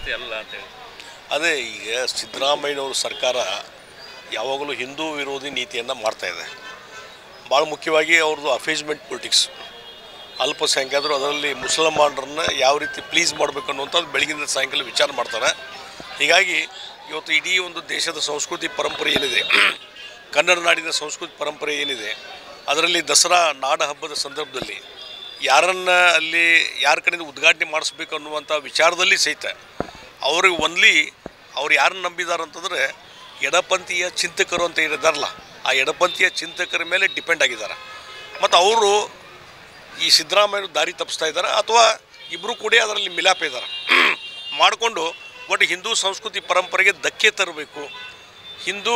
ವ್ಯವಸ್ಥೆ ಅಲ್ಲ ಅಂತೇಳಿ. ಅದೇ ಈಗ ಸಿದ್ದರಾಮಯ್ಯನವ್ರ ಸರ್ಕಾರ ಯಾವಾಗಲೂ ಹಿಂದೂ ವಿರೋಧಿ ನೀತಿಯನ್ನು ಮಾಡ್ತಾಯಿದೆ. ಭಾಳ ಮುಖ್ಯವಾಗಿ ಅವ್ರದ್ದು ಅಫೇಜ್ಮೆಂಟ್ ಪೊಲಿಟಿಕ್ಸ್. ಅಲ್ಪಸಂಖ್ಯಾತರು ಅದರಲ್ಲಿ ಮುಸಲ್ಮಾನರನ್ನ ಯಾವ ರೀತಿ ಪ್ಲೀಸ್ ಮಾಡಬೇಕು ಅನ್ನುವಂಥದ್ದು ಬೆಳಗಿನ ಸಾಯಂಕಾಲ ವಿಚಾರ ಮಾಡ್ತಾರೆ. ಹೀಗಾಗಿ ಇವತ್ತು ಇಡೀ ಒಂದು ದೇಶದ ಸಂಸ್ಕೃತಿ ಪರಂಪರೆ ಏನಿದೆ, ಕನ್ನಡ ನಾಡಿನ ಸಂಸ್ಕೃತಿ ಪರಂಪರೆ ಏನಿದೆ, ಅದರಲ್ಲಿ ದಸರಾ ನಾಡ ಹಬ್ಬದ ಸಂದರ್ಭದಲ್ಲಿ ಯಾರನ್ನ ಅಲ್ಲಿ ಯಾರ ಕಡೆಯಿಂದ ಉದ್ಘಾಟನೆ ಮಾಡಿಸ್ಬೇಕು ಅನ್ನುವಂಥ ವಿಚಾರದಲ್ಲಿ ಸಹಿತ ಅವ್ರಿಗೆ ಅವ್ರು ಯಾರನ್ನ ನಂಬಿದ್ದಾರೆ ಅಂತಂದರೆ ಎಡಪಂಥೀಯ ಚಿಂತಕರು ಅಂತ ಇದ್ದಾರಲ್ಲ, ಆ ಎಡಪಂಥೀಯ ಚಿಂತಕರ ಮೇಲೆ ಡಿಪೆಂಡ್ ಆಗಿದ್ದಾರೆ. ಮತ್ತು ಅವರು ಈ ಸಿದ್ದರಾಮಯ್ಯ ದಾರಿ ತಪ್ಪಿಸ್ತಾ ಇದ್ದಾರೆ, ಅಥವಾ ಇಬ್ಬರು ಕೂಡ ಅದರಲ್ಲಿ ಮಿಲಾಪ ಇದ್ದಾರೆ ಮಾಡಿಕೊಂಡು ಒಟ್ಟು ಹಿಂದೂ ಸಂಸ್ಕೃತಿ ಪರಂಪರೆಗೆ ಧಕ್ಕೆ ತರಬೇಕು, ಹಿಂದೂ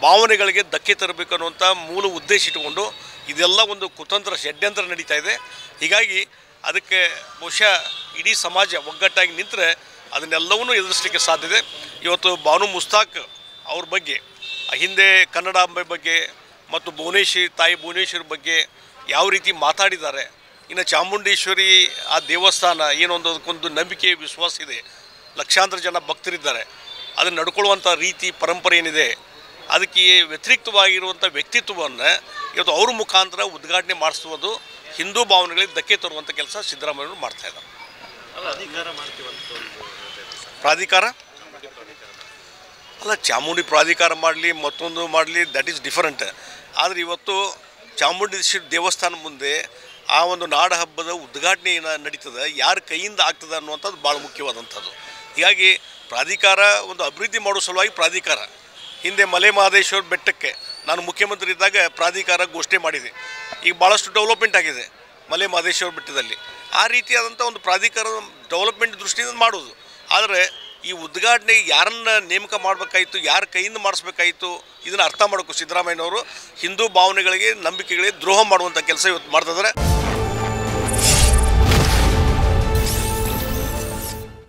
ಭಾವನೆಗಳಿಗೆ ಧಕ್ಕೆ ತರಬೇಕು ಅನ್ನುವಂಥ ಮೂಲ ಉದ್ದೇಶ ಇಟ್ಟುಕೊಂಡು ಇದೆಲ್ಲ ಒಂದು ಕುತಂತ್ರ ಷಡ್ಯಂತ್ರ ನಡೀತಾ ಇದೆ. ಹೀಗಾಗಿ ಅದಕ್ಕೆ ಬಹುಶಃ ಇಡೀ ಸಮಾಜ ಒಗ್ಗಟ್ಟಾಗಿ ನಿಂತರೆ ಅದನ್ನೆಲ್ಲವನ್ನೂ ಎದುರಿಸಲಿಕ್ಕೆ ಸಾಧ್ಯತೆ. ಇವತ್ತು ಬಾನು ಮುಸ್ತಾಕ್ ಅವ್ರ ಬಗ್ಗೆ, ಹಿಂದೆ ಕನ್ನಡಾಂಬೆ ಬಗ್ಗೆ ಮತ್ತು ತಾಯಿ ಭುವನೇಶ್ವರಿ ಬಗ್ಗೆ ಯಾವ ರೀತಿ ಮಾತಾಡಿದ್ದಾರೆ, ಇನ್ನು ಚಾಮುಂಡೇಶ್ವರಿ ಆ ದೇವಸ್ಥಾನ ಅದಕ್ಕೊಂದು ನಂಬಿಕೆ ವಿಶ್ವಾಸ ಇದೆ, ಲಕ್ಷಾಂತರ ಜನ ಭಕ್ತರಿದ್ದಾರೆ, ಅದನ್ನು ನಡ್ಕೊಳ್ಳುವಂಥ ರೀತಿ ಪರಂಪರೆ ಏನಿದೆ ಅದಕ್ಕೆ ವ್ಯತಿರಿಕ್ತವಾಗಿರುವಂಥ ವ್ಯಕ್ತಿತ್ವವನ್ನು ಇವತ್ತು ಅವ್ರ ಮುಖಾಂತರ ಉದ್ಘಾಟನೆ ಮಾಡಿಸುವುದು ಹಿಂದೂ ಭಾವನೆಗಳಿಗೆ ಧಕ್ಕೆ ತರುವಂಥ ಕೆಲಸ ಸಿದ್ದರಾಮಯ್ಯವರು ಮಾಡ್ತಾಯಿದ್ದಾರೆ. ಪ್ರಾಧಿಕಾರ ಅಲ್ಲ, ಚಾಮುಂಡಿ ಪ್ರಾಧಿಕಾರ ಮಾಡಲಿ ಮತ್ತೊಂದು ಮಾಡಲಿ, ದಟ್ ಈಸ್ ಡಿಫರೆಂಟ್. ಆದರೆ ಇವತ್ತು ಚಾಮುಂಡೇಶ್ವರಿ ದೇವಸ್ಥಾನ ಮುಂದೆ ಆ ಒಂದು ನಾಡ ಹಬ್ಬದ ಉದ್ಘಾಟನೆ ನಡೀತದೆ, ಯಾರ ಕೈಯಿಂದ ಆಗ್ತದೆ ಅನ್ನುವಂಥದ್ದು ಭಾಳ ಮುಖ್ಯವಾದಂಥದ್ದು. ಹೀಗಾಗಿ ಪ್ರಾಧಿಕಾರ ಒಂದು ಅಭಿವೃದ್ಧಿ ಮಾಡೋ ಸಲುವಾಗಿ ಪ್ರಾಧಿಕಾರ, ಹಿಂದೆ ಮಲೆ ಮಹದೇಶ್ವರ ಬೆಟ್ಟಕ್ಕೆ ನಾನು ಮುಖ್ಯಮಂತ್ರಿ ಇದ್ದಾಗ ಪ್ರಾಧಿಕಾರ ಘೋಷಣೆ ಮಾಡಿದೆ. ಈಗ ಭಾಳಷ್ಟು ಡೆವಲಪ್ಮೆಂಟ್ ಆಗಿದೆ ಮಲೆ ಮಹದೇಶ್ವರ ಬೆಟ್ಟದಲ್ಲಿ. ಆ ರೀತಿಯಾದಂಥ ಒಂದು ಪ್ರಾಧಿಕಾರ ಡೆವಲಪ್ಮೆಂಟ್ ದೃಷ್ಟಿಯಿಂದ ಮಾಡೋದು. ಆದರೆ ಈ ಉದ್ಘಾಟನೆ ಯಾರನ್ನ ನೇಮಕ ಮಾಡಬೇಕಾಯಿತು, ಯಾರ ಕೈಯಿಂದ ಮಾಡಿಸ್ಬೇಕಾಯಿತು, ಇದನ್ನು ಅರ್ಥ ಮಾಡೋಕ್ಕೂ ಸಿದ್ದರಾಮಯ್ಯನವರು ಹಿಂದೂ ಭಾವನೆಗಳಿಗೆ ನಂಬಿಕೆಗಳಿಗೆ ದ್ರೋಹ ಮಾಡುವಂಥ ಕೆಲಸ ಇವತ್ತು ಮಾಡ್ತಿದ್ದಾರೆ.